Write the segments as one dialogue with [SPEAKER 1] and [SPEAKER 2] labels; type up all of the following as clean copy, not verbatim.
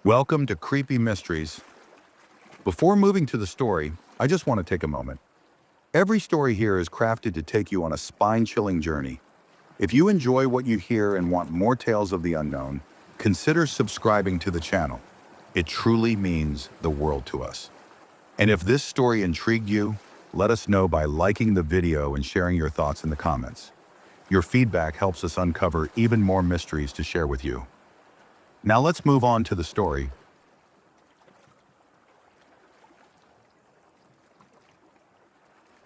[SPEAKER 1] Welcome to Creepy Mysteries. Before moving to the story, I just want to take a moment. Every story here is crafted to take you on a spine-chilling journey. If you enjoy what you hear and want more tales of the unknown, consider subscribing to the channel. It truly means the world to us. And if this story intrigued you, let us know by liking the video and sharing your thoughts in the comments. Your feedback helps us uncover even more mysteries to share with you. Now let's move on to the story.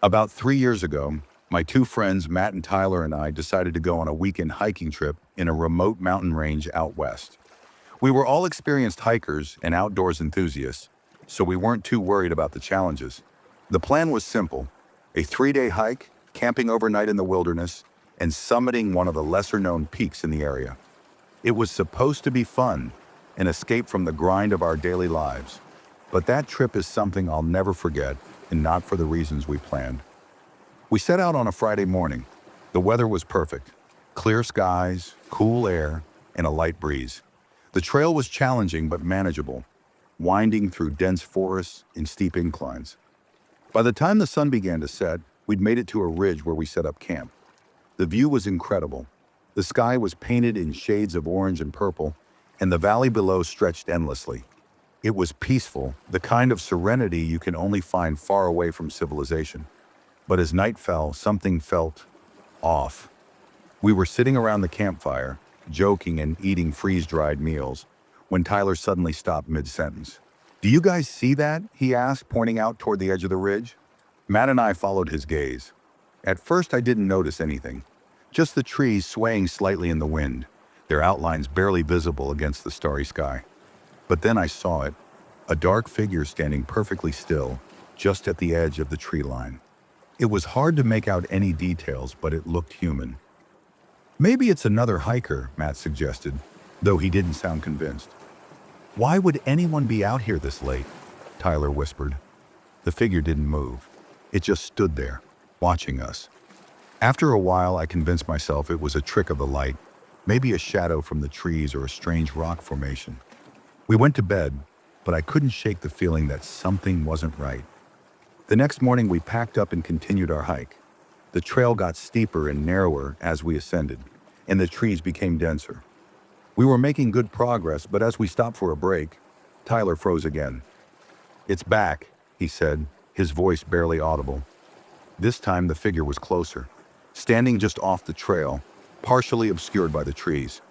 [SPEAKER 1] About 3 years ago, my two friends, Matt and Tyler, and I decided to go on a weekend hiking trip in a remote mountain range out west. We were all experienced hikers and outdoors enthusiasts, so we weren't too worried about the challenges. The plan was simple: a 3-day hike, camping overnight in the wilderness, and summiting one of the lesser-known peaks in the area. It was supposed to be fun, an escape from the grind of our daily lives. But that trip is something I'll never forget, and not for the reasons we planned. We set out on a Friday morning. The weather was perfect. Clear skies, cool air, and a light breeze. The trail was challenging but manageable, winding through dense forests and steep inclines. By the time the sun began to set, we'd made it to a ridge where we set up camp. The view was incredible. The sky was painted in shades of orange and purple, and the valley below stretched endlessly. It was peaceful, the kind of serenity you can only find far away from civilization. But as night fell, something felt off. We were sitting around the campfire, joking and eating freeze-dried meals, when Tyler suddenly stopped mid-sentence. "Do you guys see that?" he asked, pointing out toward the edge of the ridge. Matt and I followed his gaze. At first, I didn't notice anything. Just the trees swaying slightly in the wind, their outlines barely visible against the starry sky. But then I saw it, a dark figure standing perfectly still, just at the edge of the tree line. It was hard to make out any details, but it looked human. "Maybe it's another hiker," Matt suggested, though he didn't sound convinced. "Why would anyone be out here this late?" Tyler whispered. The figure didn't move. It just stood there, watching us. After a while, I convinced myself it was a trick of the light, maybe a shadow from the trees or a strange rock formation. We went to bed, but I couldn't shake the feeling that something wasn't right. The next morning, we packed up and continued our hike. The trail got steeper and narrower as we ascended, and the trees became denser. We were making good progress, but as we stopped for a break, Tyler froze again. "It's back," he said, his voice barely audible. This time, the figure was closer, standing just off the trail, partially obscured by the trees.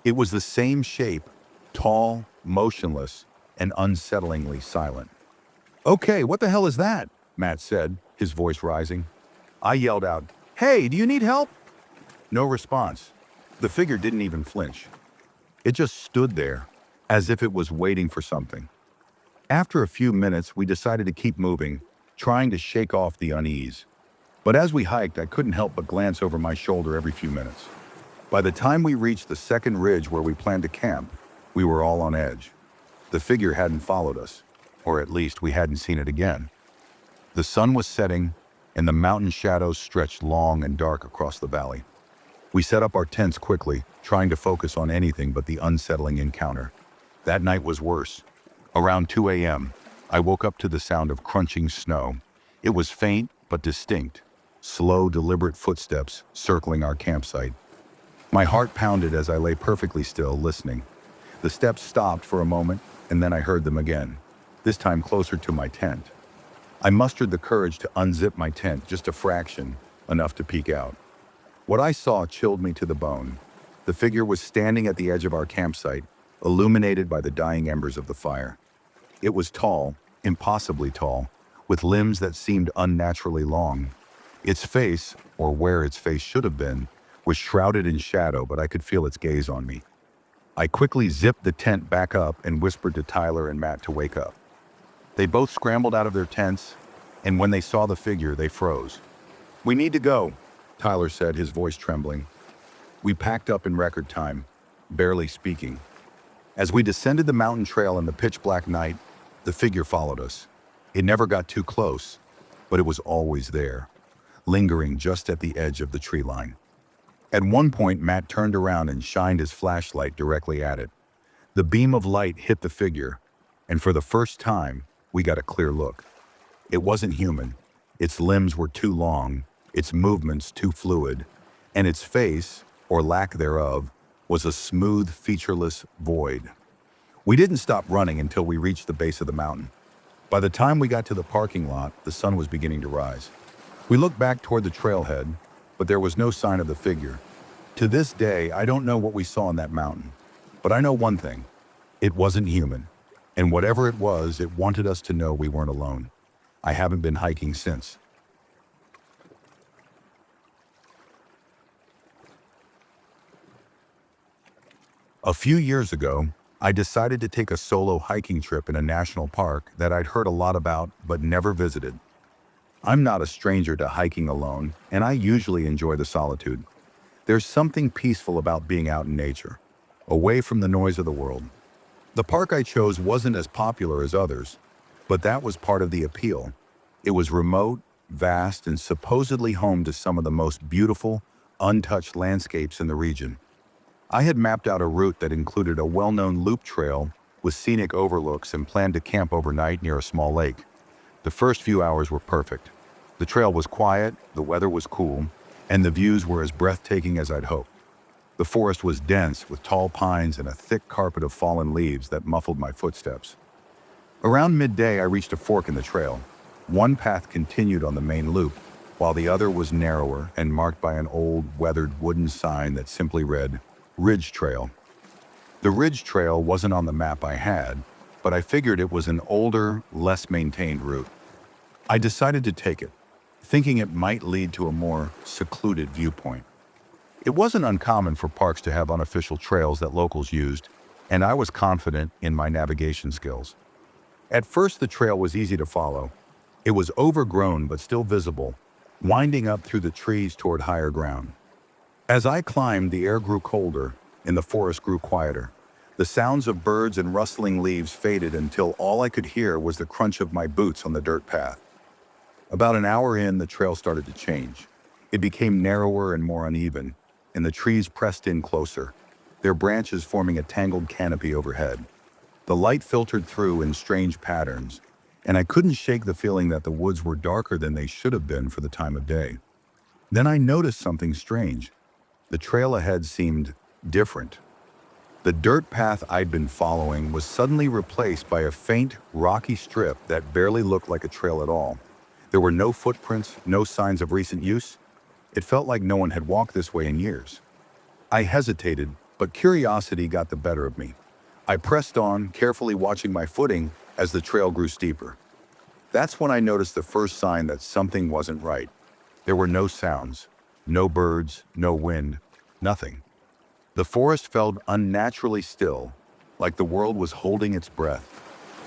[SPEAKER 1] It was the same shape, tall, motionless, and unsettlingly silent. "Okay, what the hell is that?" Matt said, his voice rising. I yelled out, "Hey, do you need help?" No response. The figure didn't even flinch. It just stood there, as if it was waiting for something. After a few minutes, we decided to keep moving, trying to shake off the unease. But as we hiked, I couldn't help but glance over my shoulder every few minutes. By the time we reached the second ridge where we planned to camp, we were all on edge. The figure hadn't followed us, or at least we hadn't seen it again. The sun was setting, and the mountain shadows stretched long and dark across the valley. We set up our tents quickly, trying to focus on anything but the unsettling encounter. That night was worse. Around 2 a.m., I woke up to the sound of crunching snow. It was faint but distinct. Slow, deliberate footsteps circling our campsite. My heart pounded as I lay perfectly still, listening. The steps stopped for a moment, and then I heard them again, this time closer to my tent. I mustered the courage to unzip my tent, just a fraction, enough to peek out. What I saw chilled me to the bone. The figure was standing at the edge of our campsite, illuminated by the dying embers of the fire. It was tall, impossibly tall, with limbs that seemed unnaturally long. Its face, or where its face should have been, was shrouded in shadow, but I could feel its gaze on me. I quickly zipped the tent back up and whispered to Tyler and Matt to wake up. They both scrambled out of their tents, and when they saw the figure, they froze. "We need to go," Tyler said, his voice trembling. We packed up in record time, barely speaking. As we descended the mountain trail in the pitch-black night, the figure followed us. It never got too close, but it was always there, lingering just at the edge of the tree line. At one point, Matt turned around and shined his flashlight directly at it. The beam of light hit the figure, and for the first time, we got a clear look. It wasn't human. Its limbs were too long, its movements too fluid, and its face, or lack thereof, was a smooth, featureless void. We didn't stop running until we reached the base of the mountain. By the time we got to the parking lot, the sun was beginning to rise. We looked back toward the trailhead, but there was no sign of the figure. To this day, I don't know what we saw on that mountain, but I know one thing. It wasn't human, and whatever it was, it wanted us to know we weren't alone. I haven't been hiking since. A few years ago, I decided to take a solo hiking trip in a national park that I'd heard a lot about but never visited. I'm not a stranger to hiking alone, and I usually enjoy the solitude. There's something peaceful about being out in nature, away from the noise of the world. The park I chose wasn't as popular as others, but that was part of the appeal. It was remote, vast, and supposedly home to some of the most beautiful, untouched landscapes in the region. I had mapped out a route that included a well-known loop trail with scenic overlooks and planned to camp overnight near a small lake. The first few hours were perfect. The trail was quiet, the weather was cool, and the views were as breathtaking as I'd hoped. The forest was dense with tall pines and a thick carpet of fallen leaves that muffled my footsteps. Around midday, I reached a fork in the trail. One path continued on the main loop, while the other was narrower and marked by an old, weathered wooden sign that simply read, Ridge Trail. The Ridge Trail wasn't on the map I had, but I figured it was an older, less maintained route. I decided to take it, thinking it might lead to a more secluded viewpoint. It wasn't uncommon for parks to have unofficial trails that locals used, and I was confident in my navigation skills. At first, the trail was easy to follow. It was overgrown but still visible, winding up through the trees toward higher ground. As I climbed, the air grew colder, and the forest grew quieter. The sounds of birds and rustling leaves faded until all I could hear was the crunch of my boots on the dirt path. About an hour in, the trail started to change. It became narrower and more uneven, and the trees pressed in closer, their branches forming a tangled canopy overhead. The light filtered through in strange patterns, and I couldn't shake the feeling that the woods were darker than they should have been for the time of day. Then I noticed something strange. The trail ahead seemed different. The dirt path I'd been following was suddenly replaced by a faint, rocky strip that barely looked like a trail at all. There were no footprints, no signs of recent use. It felt like no one had walked this way in years. I hesitated, but curiosity got the better of me. I pressed on, carefully watching my footing as the trail grew steeper. That's when I noticed the first sign that something wasn't right. There were no sounds, no birds, no wind, nothing. The forest felt unnaturally still, like the world was holding its breath.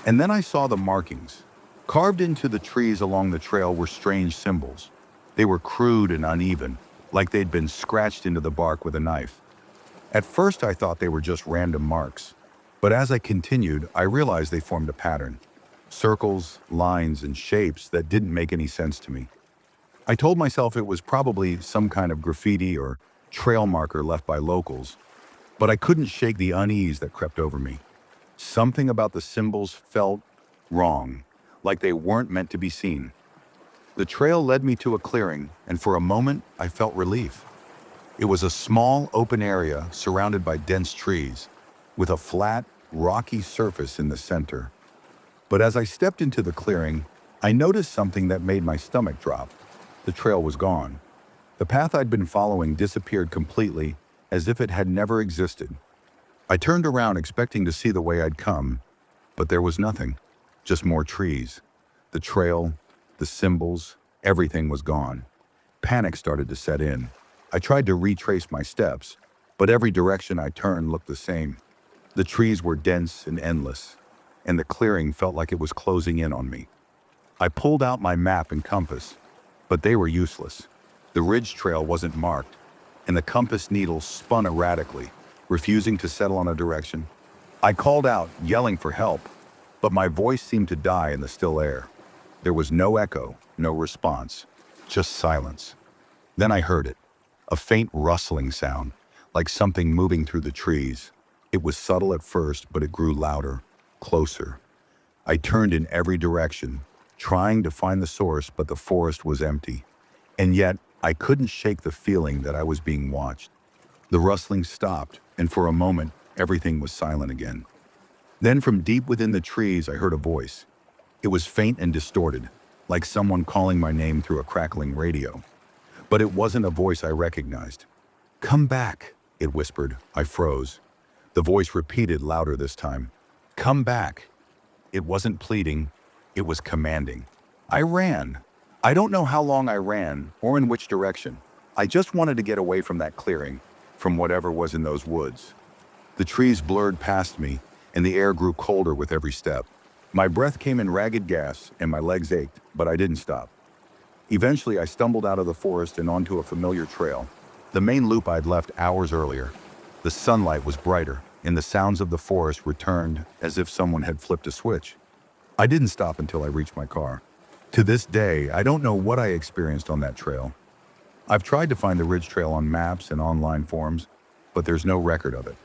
[SPEAKER 1] And then I saw the markings. Carved into the trees along the trail were strange symbols. They were crude and uneven, like they'd been scratched into the bark with a knife. At first I thought they were just random marks, but as I continued, I realized they formed a pattern. Circles, lines, and shapes that didn't make any sense to me. I told myself it was probably some kind of graffiti or trail marker left by locals, but I couldn't shake the unease that crept over me. Something about the symbols felt wrong, like they weren't meant to be seen. The trail led me to a clearing, and for a moment, I felt relief. It was a small, open area surrounded by dense trees, with a flat, rocky surface in the center. But as I stepped into the clearing, I noticed something that made my stomach drop. The trail was gone. The path I'd been following disappeared completely, as if it had never existed. I turned around expecting to see the way I'd come, but there was nothing, just more trees. The trail, the symbols, everything was gone. Panic started to set in. I tried to retrace my steps, but every direction I turned looked the same. The trees were dense and endless, and the clearing felt like it was closing in on me. I pulled out my map and compass, but they were useless. The ridge trail wasn't marked, and the compass needle spun erratically, refusing to settle on a direction. I called out, yelling for help, but my voice seemed to die in the still air. There was no echo, no response, just silence. Then I heard it, a faint rustling sound, like something moving through the trees. It was subtle at first, but it grew louder, closer. I turned in every direction, trying to find the source, but the forest was empty. And yet, I couldn't shake the feeling that I was being watched. The rustling stopped, and for a moment, everything was silent again. Then from deep within the trees, I heard a voice. It was faint and distorted, like someone calling my name through a crackling radio. But it wasn't a voice I recognized. "Come back," it whispered. I froze. The voice repeated louder this time. "Come back." It wasn't pleading, it was commanding. I ran. I don't know how long I ran, or in which direction. I just wanted to get away from that clearing, from whatever was in those woods. The trees blurred past me, and the air grew colder with every step. My breath came in ragged gasps, and my legs ached, but I didn't stop. Eventually, I stumbled out of the forest and onto a familiar trail, the main loop I'd left hours earlier. The sunlight was brighter, and the sounds of the forest returned as if someone had flipped a switch. I didn't stop until I reached my car. To this day, I don't know what I experienced on that trail. I've tried to find the ridge trail on maps and online forums, but there's no record of it.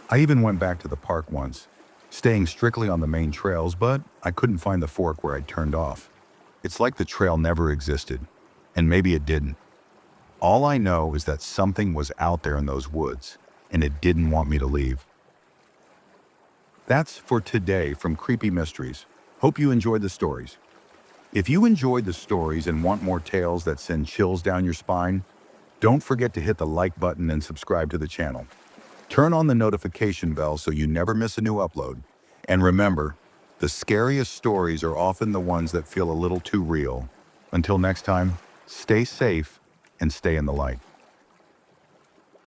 [SPEAKER 1] I even went back to the park once, staying strictly on the main trails, but I couldn't find the fork where I'd turned off. It's like the trail never existed, and maybe it didn't. All I know is that something was out there in those woods, and it didn't want me to leave. That's for today from Creepy Mysteries. Hope you enjoyed the stories. If you enjoyed the stories and want more tales that send chills down your spine, don't forget to hit the like button and subscribe to the channel. Turn on the notification bell so you never miss a new upload. And remember, the scariest stories are often the ones that feel a little too real. Until next time, stay safe and stay in the light.